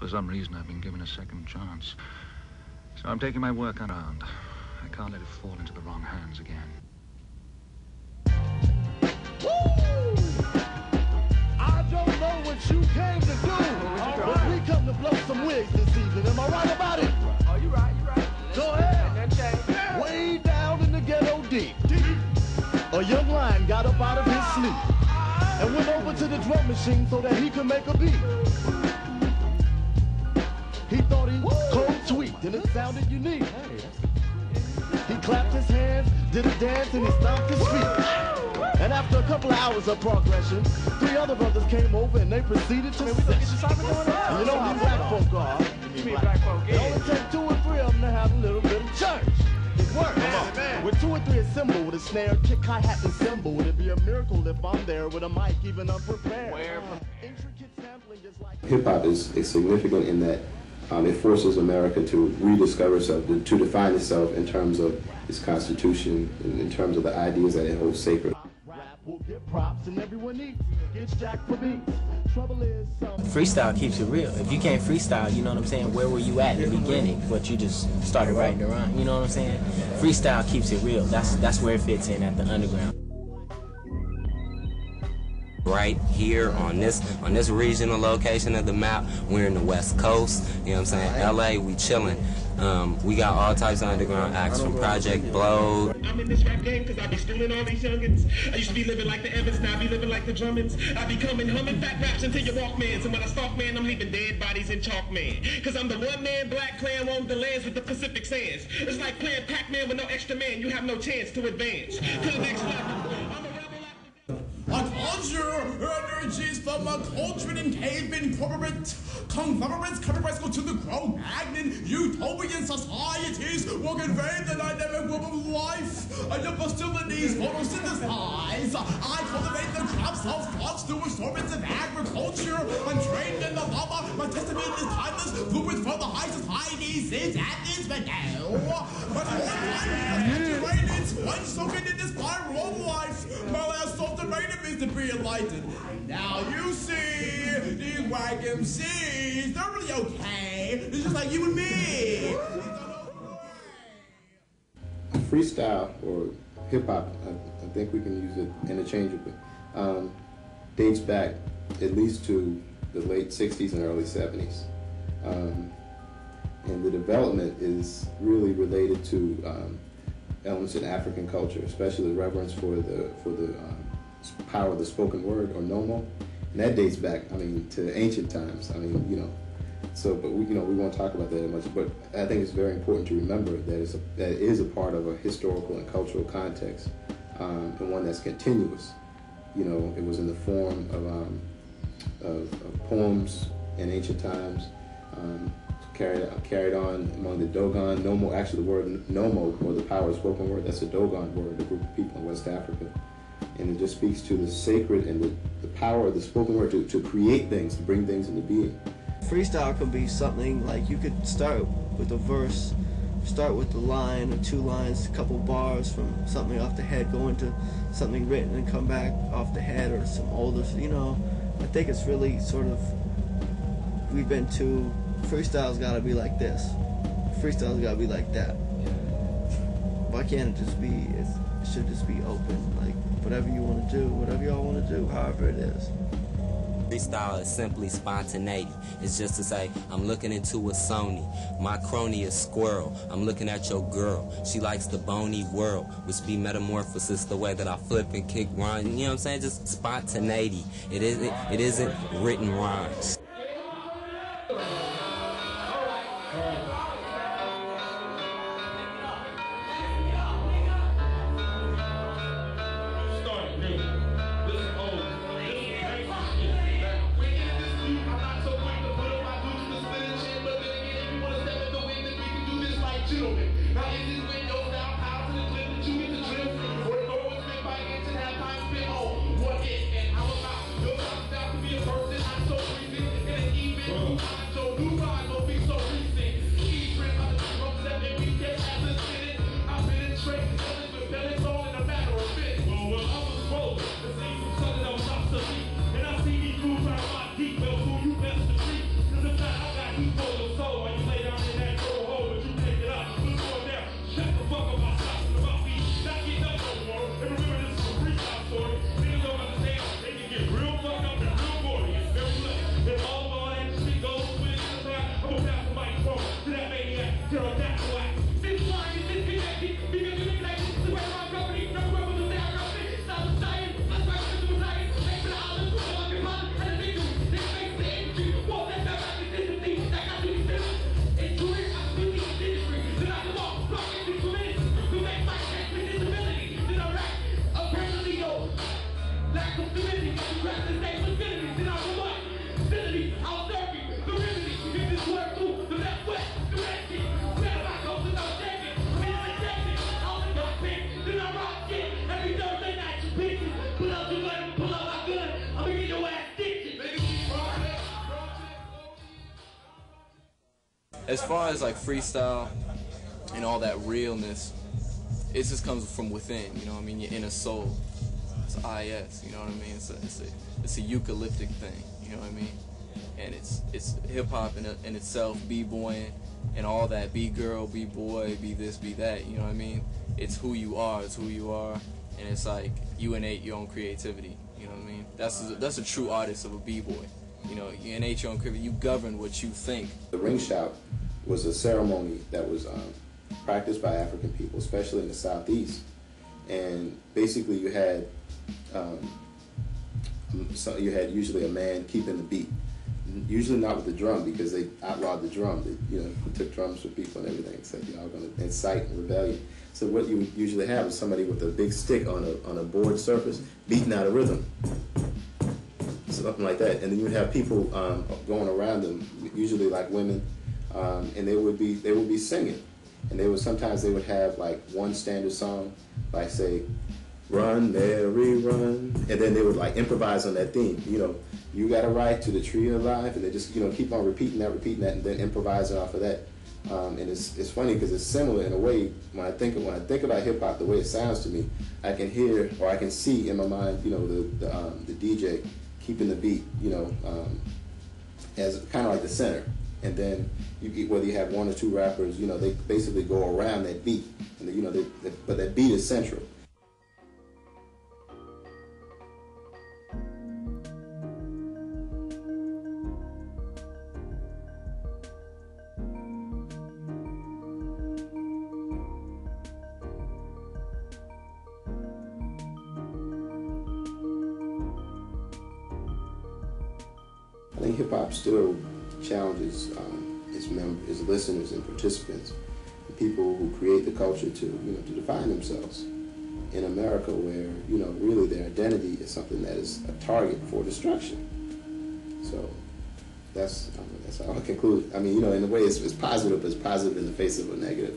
For some reason, I've been given a second chance. So I'm taking my work around. I can't let it fall into the wrong hands again. Woo! I don't know what you came to do, but we come to blow some wigs this evening. Am I right about it? Oh, you right, you right. Go ahead. Way down in the ghetto deep, a young lion got up out of his sleep and went over to the drum machine so that he could make a beat. He thought he cold tweaked and it sounded unique. He clapped his hands, did a dance, and he stomped his feet. And after a couple of hours of progression, 3 other brothers came over and they proceeded to sit. And you know how black folk are. It only takes 2 or 3 of them to have a little bit of church. It works. With 2 or 3 assembled with a snare, kick, hi-hat, and cymbal, it'd be a miracle if I'm there with a mic even unprepared. Intricate sampling just like hip-hop is significant in that it forces America to rediscover itself, to define itself in terms of its constitution, in terms of the ideas that it holds sacred. Freestyle keeps it real. If you can't freestyle, you know what I'm saying, where were you at in the beginning? But you just started writing around, you know what I'm saying? Freestyle keeps it real. That's where it fits in at the underground. Right here on this regional location of the map, we're in the West Coast, you know what I'm saying? LA, we chilling. We got all types of underground acts from Project Blow. I'm in this rap game because I be stealing all these youngins. I used to be living like the Evans, now I be living like the Drummonds. I be coming humming fat raps until your Walkmans. And when I stalk, man, I'm leaving dead bodies in chalk, man. Because I'm the one-man black clan on the lands with the Pacific sands. It's like playing Pac-Man with no extra man. You have no chance to advance to the next level. I'm a rebel. I conjure energies from a cauldron and caveman corporate conglomerates, covered bicycle to the Cro-Magnon utopian societies will convey the dynamic web of life. I have hostilities, photosynthesize. I cultivate the crops of thoughts through assortments of agriculture. I'm trained in the lava. My testament is timeless. Fluids from the high society since Athens, but now. But one time, it's one soaking in this spiral of life. My last ultimatum is to be enlightened. Now you see, these whack MCs, they're really okay. It's just like you and me. Freestyle, or hip-hop, I think we can use it interchangeably, dates back at least to the late 60s and early 70s. And the development is really related to elements in African culture, especially the reverence for the power of the spoken word, or nomo, and that dates back, I mean, to ancient times. I mean, you know, so, but we won't talk about that much. But I think it's very important to remember that that it is a part of a historical and cultural context, and one that's continuous. You know, it was in the form of poems in ancient times. Carried on among the Dogon. Nomo, actually the word nomo, or the power of spoken word, that's a Dogon word, a group of people in West Africa. And it just speaks to the sacred and the power of the spoken word to create things, to bring things into being. Freestyle could be something like you could start with a verse, start with a line or 2 lines, a couple bars from something off the head, go into something written and come back off the head, or some older, you know. I think it's really sort of, we've been to, freestyle's gotta be like this, freestyle's gotta be like that. Why can't it just be, it should just be open, like whatever you want to do, whatever y'all want to do, however it is. Freestyle is simply spontaneity. It's just to say, I'm looking into a Sony. My crony is Squirrel. I'm looking at your girl. She likes the bony world, which be metamorphosis, the way that I flip and kick rhyme. You know what I'm saying? Just spontaneity. It isn't written rhymes. What if and how about your down to be a person I'm so freezing as far as like freestyle and all that realness, it just comes from within, you know what I mean? Your inner soul. It's IS, you know what I mean? It's a eucalyptic thing, you know what I mean? And it's hip-hop in itself, b-boying, and all that, b-girl, b-boy, be this, be that, you know what I mean? It's who you are, and it's like, you innate your own creativity, you know what I mean? That's a true artist of a b-boy. You know, you innate your own creativity, you govern what you think. The ring shout was a ceremony that was practiced by African people, especially in the Southeast. And basically you had usually a man keeping the beat. Usually not with the drum, because they outlawed the drum. They, you know, took drums for people and everything and said, y'all going to incite rebellion. So what you would usually have is somebody with a big stick on a board surface beating out a rhythm, something like that. And then you would have people going around them, usually like women, and they would be singing. And sometimes they would have like one standard song, like say, "Run, Mary, run," and then they would like improvise on that theme. You know, "You got a right to the tree of life," and they just, you know, keep on repeating that, and then improvising off of that. And it's funny because it's similar in a way. When I think about hip hop, the way it sounds to me, I can hear or I can see in my mind, you know, the DJ keeping the beat, you know, as kind of like the center. And then whether you have one or two rappers, you know, they basically go around that beat, and you know, but that beat is central. I think hip-hop still challenges its listeners and participants, and people who create the culture to define themselves in America, where, you know, really their identity is something that is a target for destruction. So that's how I conclude. I mean, you know, in a way it's positive, but it's positive in the face of a negative.